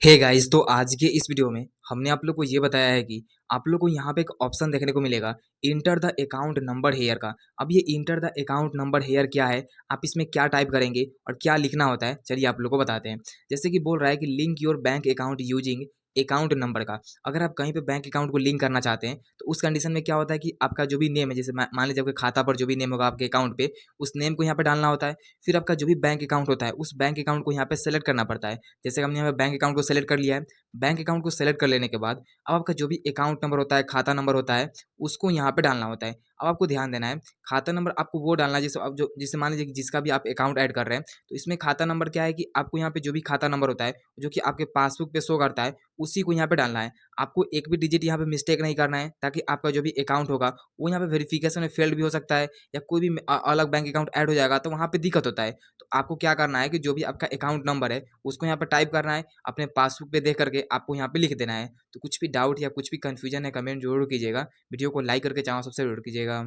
Hey guys, तो आज के इस वीडियो में हमने आप लोग को ये बताया है कि आप लोग को यहाँ पे एक ऑप्शन देखने को मिलेगा enter the account number here का। अब ये enter the account number here क्या है, आप इसमें क्या टाइप करेंगे और क्या लिखना होता है, चलिए आप लोग को बताते हैं। जैसे कि बोल रहा है कि link your bank account using account number का। अगर आप कहीं पे बैंक अकाउंट को लिंक करना चाहते हैं तो उस कंडीशन में क्या होता है कि आपका जो भी नेम है, जैसे मान लीजिए आपके खाता पर जो भी नेम होगा आपके अकाउंट पे, उस नेम को यहाँ पे डालना होता है। फिर आपका जो भी बैंक अकाउंट होता है उस बैंक अकाउंट को यहाँ पे सेलेक्ट करना पड़ता है। जैसे हमने यहाँ पे बैंक अकाउंट को सेलेक्ट कर लिया है। बैंक अकाउंट को सेलेक्ट कर लेने के बाद अब आपका जो भी अकाउंट नंबर होता है, खाता नंबर होता है, उसको यहाँ पे डालना होता है। अब आपको ध्यान देना है, खाता नंबर आपको वो डालना है जैसे अब जो जिससे मान लीजिए कि जिसका भी आप अकाउंट ऐड कर रहे हैं, तो इसमें खाता नंबर क्या है कि आपको यहाँ पे जो भी खाता नंबर होता है, जो कि आपके पासबुक पे शो करता है, उसी को यहाँ पे डालना है। आपको एक भी डिजिट यहाँ पे मिस्टेक नहीं करना है, ताकि आपका जो भी अकाउंट होगा वो यहाँ पे वेरिफिकेशन में फेल्ड भी हो सकता है, या कोई भी अलग बैंक अकाउंट ऐड हो जाएगा तो वहाँ पे दिक्कत होता है। तो आपको क्या करना है कि जो भी आपका अकाउंट नंबर है उसको यहाँ पे टाइप करना है, अपने पासबुक पे देख करके आपको यहाँ पे लिख देना है। तो कुछ भी डाउट या कुछ भी कंफ्यूजन है, कमेंट जरूर कीजिएगा। वीडियो को लाइक करके चैनल सब्सक्राइब जरूर कीजिएगा।